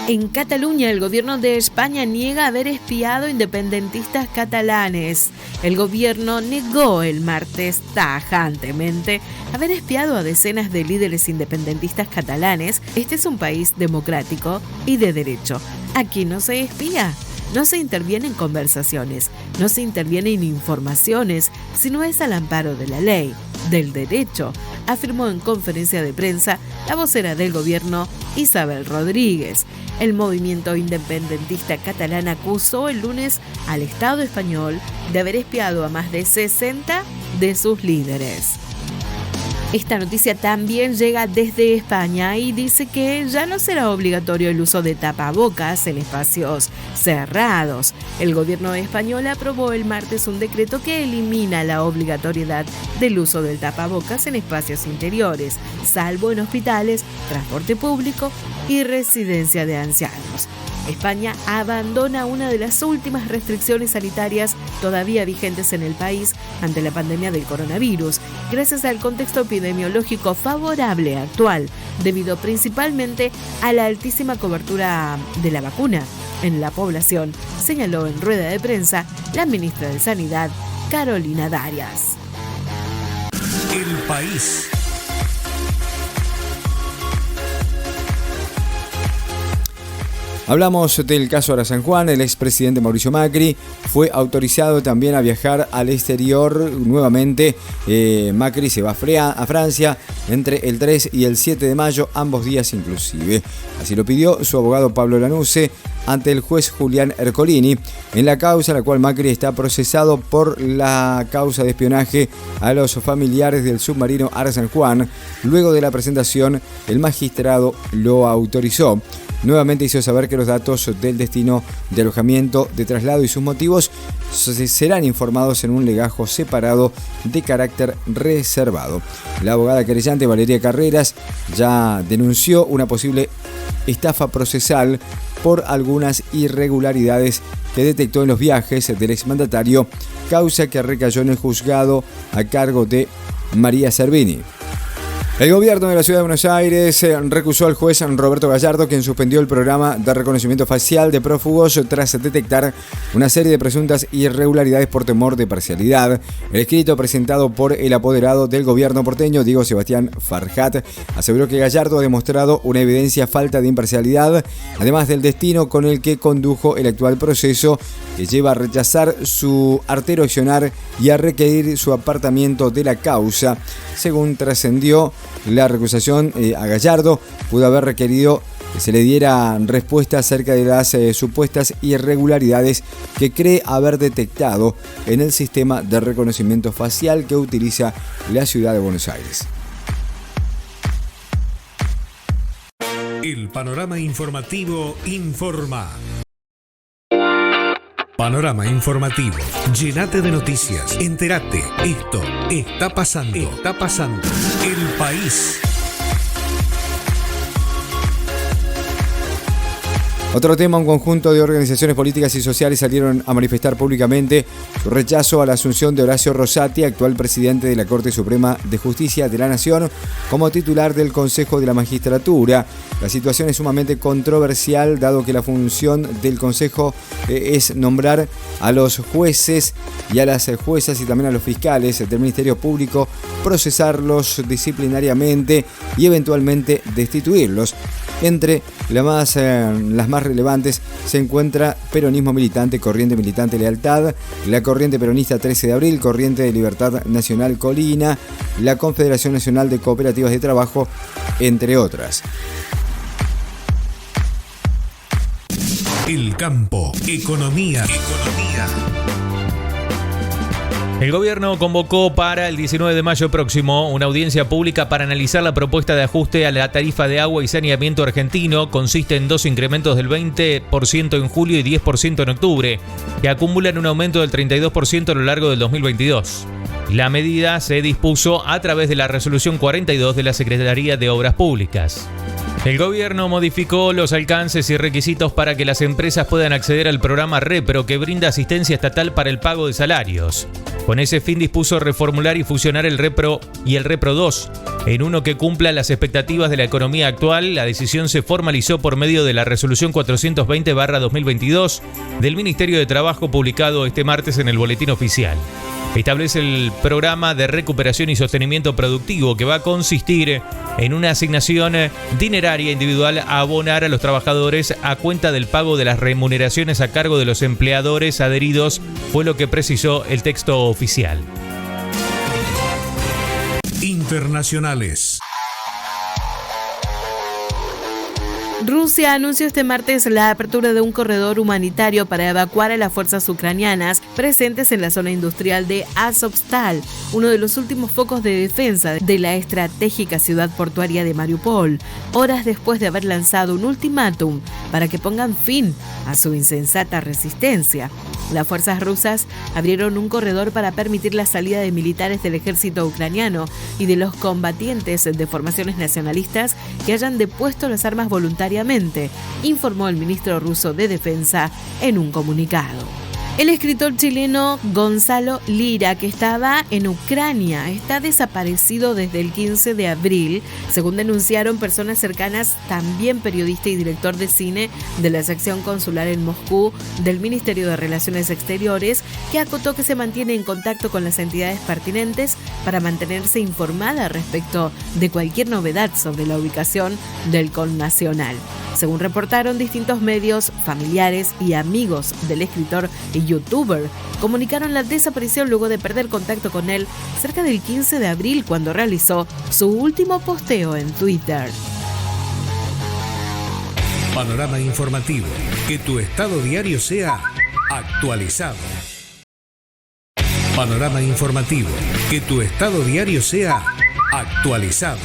Speaker 8: En Cataluña, el gobierno de España niega haber espiado independentistas catalanes. El gobierno negó el martes tajantemente haber espiado a decenas de líderes independentistas catalanes. Este es un país democrático y de derecho. Aquí no se espía. No se interviene en conversaciones, no se interviene en informaciones, sino es al amparo de la ley, del derecho, afirmó en conferencia de prensa la vocera del gobierno, Isabel Rodríguez. El movimiento independentista catalán acusó el lunes al Estado español de haber espiado a más de 60 de sus líderes. Esta noticia también llega desde España y dice que ya no será obligatorio el uso de tapabocas en espacios cerrados. El gobierno español aprobó el martes un decreto que elimina la obligatoriedad del uso del tapabocas en espacios interiores, salvo en hospitales, transporte público y residencia de ancianos. España abandona una de las últimas restricciones sanitarias todavía vigentes en el país ante la pandemia del coronavirus, gracias al contexto epidemiológico favorable actual, debido principalmente a la altísima cobertura de la vacuna en la población, señaló en rueda de prensa la ministra de Sanidad, Carolina Darias.
Speaker 1: El país.
Speaker 6: Hablamos del caso Ara San Juan. El expresidente Mauricio Macri fue autorizado también a viajar al exterior nuevamente. Macri se va a Francia entre el 3 y el 7 de mayo, ambos días inclusive. Así lo pidió su abogado Pablo Lanuse ante el juez Julián Ercolini en la causa en la cual Macri está procesado por la causa de espionaje a los familiares del submarino Ara San Juan. Luego de la presentación, el magistrado lo autorizó. Nuevamente hizo saber que los datos del destino de alojamiento, de traslado y sus motivos serán informados en un legajo separado de carácter reservado. La abogada querellante Valeria Carreras ya denunció una posible estafa procesal por algunas irregularidades que detectó en los viajes del exmandatario, causa que recayó en el juzgado a cargo de María Servini. El gobierno de la Ciudad de Buenos Aires recusó al juez Roberto Gallardo, quien suspendió el programa de reconocimiento facial de prófugos tras detectar una serie de presuntas irregularidades por temor de parcialidad. El escrito presentado por el apoderado del gobierno porteño, Diego Sebastián Farjat, aseguró que Gallardo ha demostrado una evidencia falta de imparcialidad, además del destino con el que condujo el actual proceso, que lleva a rechazar su artero accionar y a requerir su apartamiento de la causa. Según trascendió, la recusación a Gallardo pudo haber requerido que se le diera respuesta acerca de las supuestas irregularidades que cree haber detectado en el sistema de reconocimiento facial que utiliza la Ciudad de Buenos Aires.
Speaker 1: El panorama informativo informa. Panorama informativo. Llénate de noticias. Entérate. Esto está pasando. Está pasando. El país.
Speaker 6: Otro tema, un conjunto de organizaciones políticas y sociales salieron a manifestar públicamente su rechazo a la asunción de Horacio Rosati, actual presidente de la Corte Suprema de Justicia de la Nación, como titular del Consejo de la Magistratura. La situación es sumamente controversial, dado que la función del Consejo es nombrar a los jueces y a las juezas y también a los fiscales del Ministerio Público, procesarlos disciplinariamente y eventualmente destituirlos. Entre las más relevantes se encuentra Peronismo Militante, Corriente Militante Lealtad, la Corriente Peronista 13 de Abril, Corriente de Libertad Nacional Colina, la Confederación Nacional de Cooperativas de Trabajo, entre otras.
Speaker 1: El campo, economía.
Speaker 7: El gobierno convocó para el 19 de mayo próximo una audiencia pública para analizar la propuesta de ajuste a la tarifa de agua y saneamiento argentino. Consiste en dos incrementos del 20% en julio y 10% en octubre, que acumulan un aumento del 32% a lo largo del 2022. La medida se dispuso a través de la resolución 42 de la Secretaría de Obras Públicas. El gobierno modificó los alcances y requisitos para que las empresas puedan acceder al programa Repro, que brinda asistencia estatal para el pago de salarios. Con ese fin dispuso reformular y fusionar el Repro y el Repro 2 en uno que cumpla las expectativas de la economía actual. La decisión se formalizó por medio de la resolución 420/2022 del Ministerio de Trabajo, publicado este martes en el Boletín Oficial. Establece el programa de recuperación y sostenimiento productivo, que va a consistir en una asignación dineraria individual a abonar a los trabajadores a cuenta del pago de las remuneraciones a cargo de los empleadores adheridos, fue lo que precisó el texto oficial.
Speaker 1: Internacionales.
Speaker 8: Rusia anunció este martes la apertura de un corredor humanitario para evacuar a las fuerzas ucranianas presentes en la zona industrial de Azovstal, uno de los últimos focos de defensa de la estratégica ciudad portuaria de Mariupol, horas después de haber lanzado un ultimátum para que pongan fin a su insensata resistencia. Las fuerzas rusas abrieron un corredor para permitir la salida de militares del ejército ucraniano y de los combatientes de formaciones nacionalistas que hayan depuesto las armas voluntariamente, informó el ministro ruso de Defensa en un comunicado. El escritor chileno Gonzalo Lira, que estaba en Ucrania, está desaparecido desde el 15 de abril, según denunciaron personas cercanas, también periodista y director de cine de la sección consular en Moscú del Ministerio de Relaciones Exteriores, que acotó que se mantiene en contacto con las entidades pertinentes para mantenerse informada respecto de cualquier novedad sobre la ubicación del connacional. Según reportaron distintos medios, familiares y amigos del escritor y youtuber comunicaron la desaparición luego de perder contacto con él cerca del 15 de abril, cuando realizó su último posteo en Twitter.
Speaker 1: Panorama informativo. Que tu estado diario sea actualizado. Panorama informativo. Que tu estado diario sea actualizado.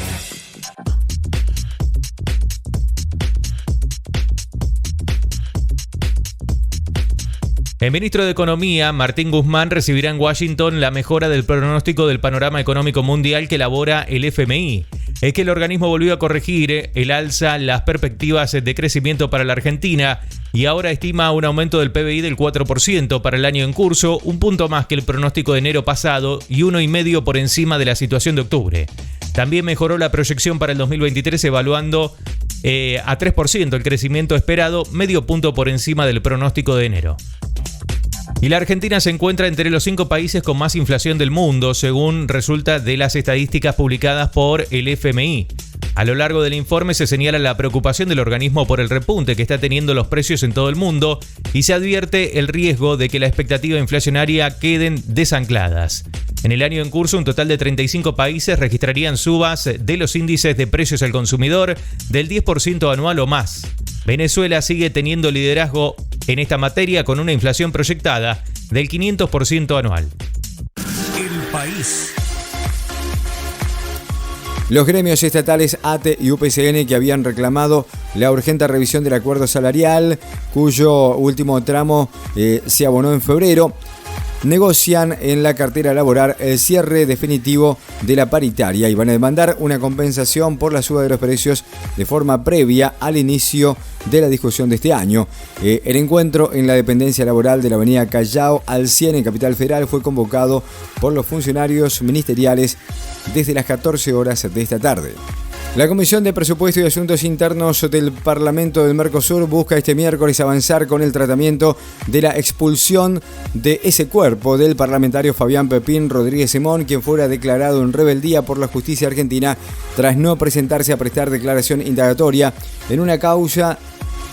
Speaker 7: El ministro de Economía, Martín Guzmán, recibirá en Washington la mejora del pronóstico del panorama económico mundial que elabora el FMI. Es que el organismo volvió a corregir el alza las perspectivas de crecimiento para la Argentina y ahora estima un aumento del PBI del 4% para el año en curso, un punto más que el pronóstico de enero pasado y 1,5 por encima de la situación de octubre. También mejoró la proyección para el 2023, evaluando a 3% el crecimiento esperado, medio punto por encima del pronóstico de enero. Y la Argentina se encuentra entre los 5 países con más inflación del mundo, según resulta de las estadísticas publicadas por el FMI. A lo largo del informe se señala la preocupación del organismo por el repunte que está teniendo los precios en todo el mundo y se advierte el riesgo de que la expectativa inflacionaria queden desancladas. En el año en curso, un total de 35 países registrarían subas de los índices de precios al consumidor del 10% anual o más. Venezuela sigue teniendo liderazgo en esta materia con una inflación proyectada del 500% anual.
Speaker 1: El país.
Speaker 6: Los gremios estatales ATE y UPCN, que habían reclamado la urgente revisión del acuerdo salarial, cuyo último tramo se abonó en febrero, negocian en la cartera laboral el cierre definitivo de la paritaria y van a demandar una compensación por la suba de los precios de forma previa al inicio de la discusión de este año. El encuentro en la dependencia laboral de la avenida Callao al 100 en Capital Federal fue convocado por los funcionarios ministeriales desde las 14 horas de esta tarde. La Comisión de Presupuesto y Asuntos Internos del Parlamento del Mercosur busca este miércoles avanzar con el tratamiento de la expulsión de ese cuerpo del parlamentario Fabián Pepín Rodríguez Simón, quien fuera declarado en rebeldía por la justicia argentina tras no presentarse a prestar declaración indagatoria en una causa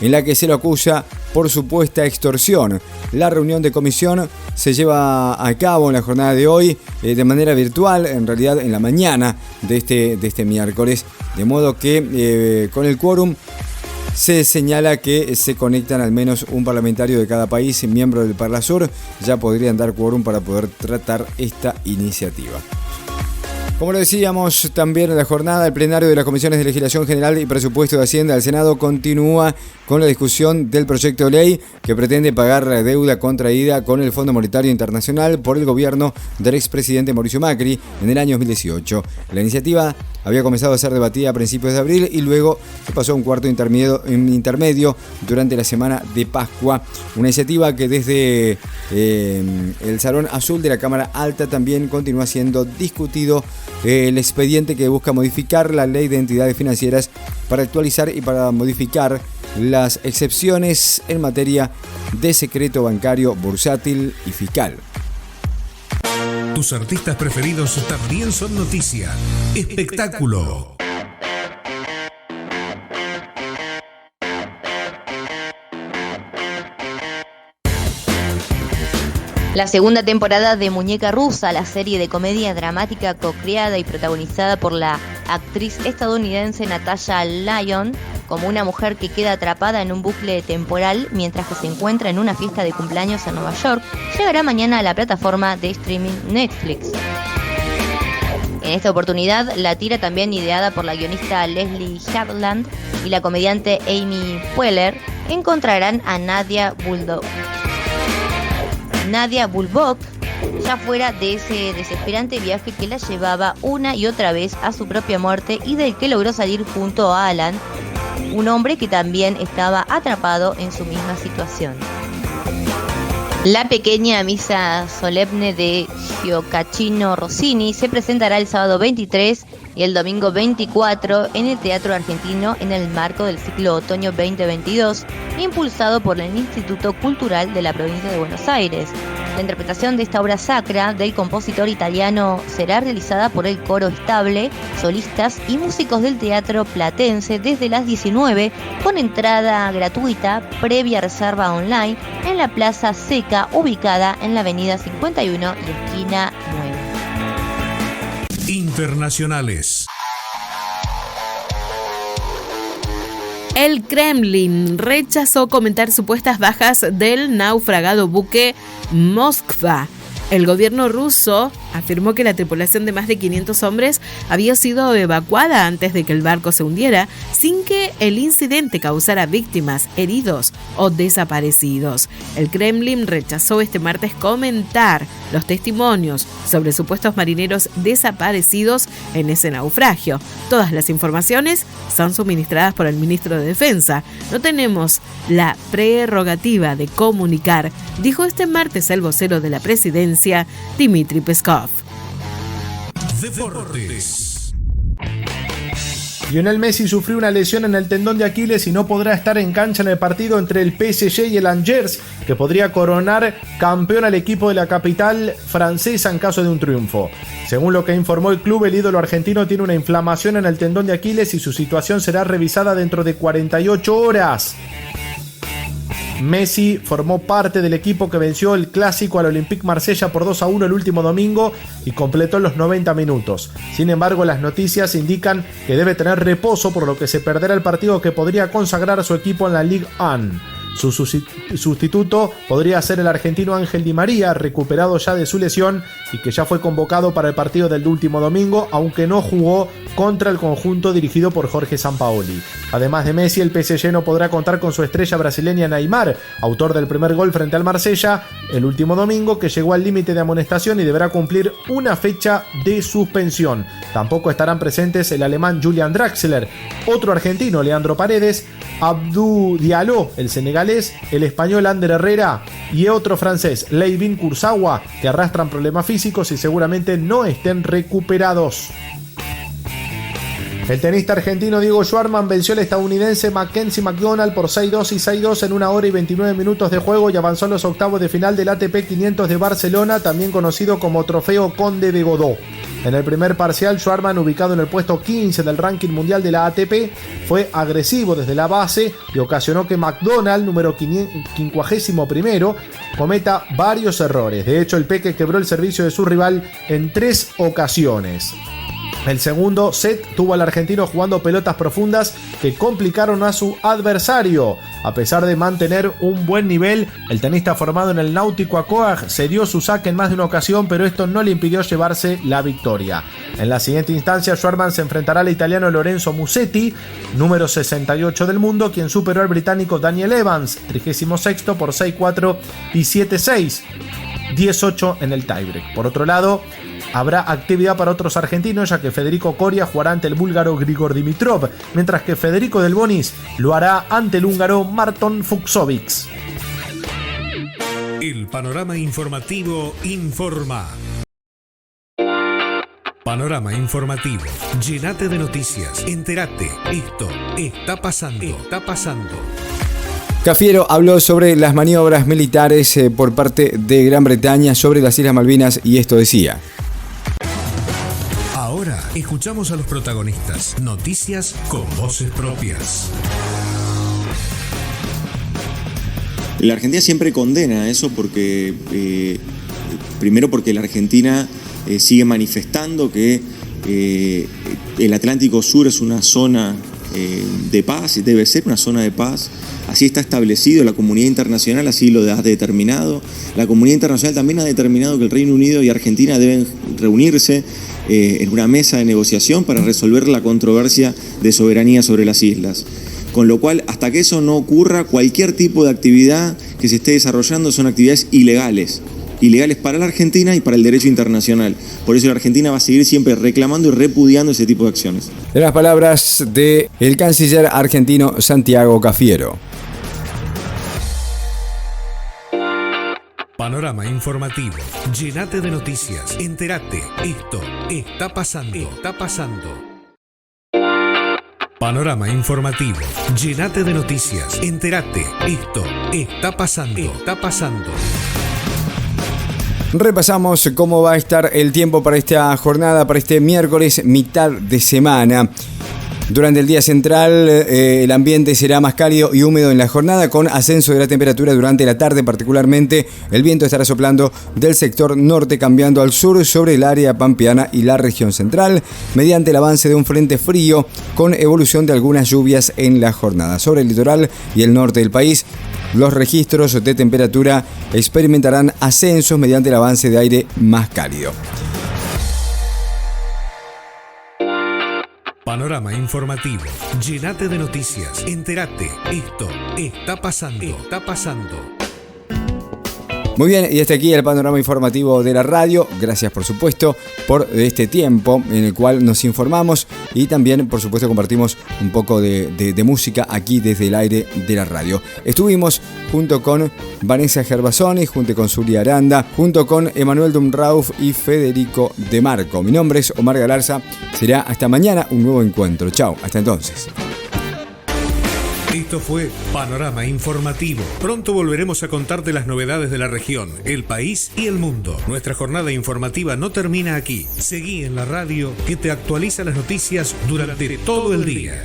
Speaker 6: en la que se lo acusa por supuesta extorsión. La reunión de comisión se lleva a cabo en la jornada de hoy de manera virtual, en realidad en la mañana de este miércoles, de modo que con el quórum se señala que se conectan al menos un parlamentario de cada país, miembro del Parlasur. Ya podrían dar quórum para poder tratar esta iniciativa. Como lo decíamos también en la jornada, el plenario de las Comisiones de Legislación General y Presupuesto de Hacienda del Senado continúa con la discusión del proyecto de ley que pretende pagar la deuda contraída con el Fondo Monetario Internacional por el gobierno del expresidente Mauricio Macri en el año 2018. La iniciativa había comenzado a ser debatida a principios de abril y luego se pasó a un cuarto intermedio durante la semana de Pascua. Una iniciativa que desde el Salón Azul de la Cámara Alta también continúa siendo discutido el expediente que busca modificar la ley de entidades financieras para actualizar y para modificar las excepciones en materia de secreto bancario, bursátil y fiscal.
Speaker 1: Tus artistas preferidos también son noticia. Espectáculo.
Speaker 10: La segunda temporada de Muñeca Rusa, la serie de comedia dramática co-creada y protagonizada por la actriz estadounidense Natasha Lyonne, como una mujer que queda atrapada en un bucle temporal mientras que se encuentra en una fiesta de cumpleaños en Nueva York, llegará mañana a la plataforma de streaming Netflix. En esta oportunidad, la tira, también ideada por la guionista Leslie Harland y la comediante Amy Poehler, encontrarán a Nadia Bullock, ya fuera de ese desesperante viaje que la llevaba una y otra vez a su propia muerte y del que logró salir junto a Alan, un hombre que también estaba atrapado en su misma situación. La pequeña misa solemne de Gioacchino Rossini se presentará el sábado 23 y el domingo 24 en el Teatro Argentino en el marco del ciclo Otoño 2022, impulsado por el Instituto Cultural de la Provincia de Buenos Aires. La interpretación de esta obra sacra del compositor italiano será realizada por el Coro Estable, solistas y músicos del Teatro Platense desde las 19, con entrada gratuita previa reserva online en la Plaza Seca, ubicada en la avenida 51 y esquina 9.
Speaker 1: Internacionales.
Speaker 8: El Kremlin rechazó comentar supuestas bajas del naufragado buque Moskva. El gobierno ruso afirmó que la tripulación de más de 500 hombres había sido evacuada antes de que el barco se hundiera, sin que el incidente causara víctimas, heridos o desaparecidos. El Kremlin rechazó este martes comentar los testimonios sobre supuestos marineros desaparecidos en ese naufragio. Todas las informaciones son suministradas por el ministro de Defensa. No tenemos la prerrogativa de comunicar, dijo este martes el vocero de la presidencia, Dmitry Peskov.
Speaker 1: Deportes.
Speaker 9: Lionel Messi sufrió una lesión en el tendón de Aquiles y no podrá estar en cancha en el partido entre el PSG y el Angers, que podría coronar campeón al equipo de la capital francesa en caso de un triunfo. Según lo que informó el club, el ídolo argentino tiene una inflamación en el tendón de Aquiles y su situación será revisada dentro de 48 horas. Messi formó parte del equipo que venció el clásico al Olympique Marsella por 2-1 el último domingo y completó los 90 minutos. Sin embargo, las noticias indican que debe tener reposo, por lo que se perderá el partido que podría consagrar a su equipo en la Ligue 1. Su sustituto podría ser el argentino Ángel Di María, recuperado ya de su lesión y que ya fue convocado para el partido del último domingo, aunque no jugó contra el conjunto dirigido por Jorge Sampaoli. Además de Messi, el PSG no podrá contar con su estrella brasileña Neymar, autor del primer gol frente al Marsella el último domingo, que llegó al límite de amonestación y deberá cumplir una fecha de suspensión. Tampoco estarán presentes el alemán Julian Draxler, otro argentino Leandro Paredes, Abdou Diallo, el senegalés, el español Ander Herrera y otro francés, Layvin Kurzawa, que arrastran problemas físicos y seguramente no estén recuperados. El tenista argentino Diego Schwartzman venció al estadounidense Mackenzie McDonald por 6-2 y 6-2 en 1 hora y 29 minutos de juego y avanzó a los octavos de final del ATP 500 de Barcelona, también conocido como Trofeo Conde de Godó. En el primer parcial, Schwartzman, ubicado en el puesto 15 del ranking mundial de la ATP, fue agresivo desde la base y ocasionó que McDonald, número 51, cometa varios errores. De hecho, el peque quebró el servicio de su rival en 3 ocasiones. El segundo set tuvo al argentino jugando pelotas profundas que complicaron a su adversario. A pesar de mantener un buen nivel, el tenista formado en el Náutico Acoag cedió su saque en más de una ocasión, pero esto no le impidió llevarse la victoria. En la siguiente instancia, Schwartzman se enfrentará al italiano Lorenzo Musetti, número 68 del mundo, quien superó al británico Daniel Evans, 36º, por 6-4 y 7-6. 10-8 en el tiebreak. Por otro lado, habrá actividad para otros argentinos, ya que Federico Coria jugará ante el búlgaro Grigor Dimitrov, mientras que Federico Del Bonis lo hará ante el húngaro Marton Fucsovics.
Speaker 1: El panorama informativo informa. Panorama informativo. Llénate de noticias. Entérate. Esto está pasando. Está pasando.
Speaker 6: Cafiero habló sobre las maniobras militares por parte de Gran Bretaña sobre las Islas Malvinas y esto decía.
Speaker 1: Ahora escuchamos a los protagonistas. Noticias con voces propias.
Speaker 11: La Argentina siempre condena eso porque, primero porque la Argentina sigue manifestando que el Atlántico Sur es una zona de paz, debe ser una zona de paz. Así está establecido, la comunidad internacional así lo ha determinado. La comunidad internacional también ha determinado que el Reino Unido y Argentina deben reunirse en una mesa de negociación para resolver la controversia de soberanía sobre las islas. Con lo cual, hasta que eso no ocurra, cualquier tipo de actividad que se esté desarrollando son actividades ilegales para la Argentina y para el derecho internacional. Por eso la Argentina va a seguir siempre reclamando y repudiando ese tipo de acciones.
Speaker 6: En las palabras del canciller argentino Santiago Cafiero.
Speaker 1: Panorama informativo. Llénate de noticias. Entérate. Esto está pasando. Está pasando. Panorama informativo. Llénate de noticias. Entérate. Esto está pasando. Está pasando.
Speaker 6: Repasamos cómo va a estar el tiempo para esta jornada, para este miércoles, mitad de semana. Durante el día central, el ambiente será más cálido y húmedo en la jornada, con ascenso de la temperatura durante la tarde particularmente. El viento estará soplando del sector norte, cambiando al sur sobre el área pampeana y la región central, mediante el avance de un frente frío con evolución de algunas lluvias en la jornada. Sobre el litoral y el norte del país, los registros de temperatura experimentarán ascensos mediante el avance de aire más cálido.
Speaker 1: Panorama informativo. Llénate de noticias. Entérate. Esto está pasando. Está pasando.
Speaker 6: Muy bien, y hasta aquí el panorama informativo de la radio. Gracias, por supuesto, por este tiempo en el cual nos informamos y también, por supuesto, compartimos un poco de música aquí desde el aire de la radio. Estuvimos junto con Vanessa Gervasoni, junto con Zulia Aranda, junto con Emanuel Dumrauf y Federico De Marco. Mi nombre es Omar Galarza. Será hasta mañana un nuevo encuentro. Chao, hasta entonces.
Speaker 1: Esto fue Panorama Informativo. Pronto volveremos a contarte las novedades de la región, el país y el mundo. Nuestra jornada informativa no termina aquí. Seguí en la radio que te actualiza las noticias durante todo el día.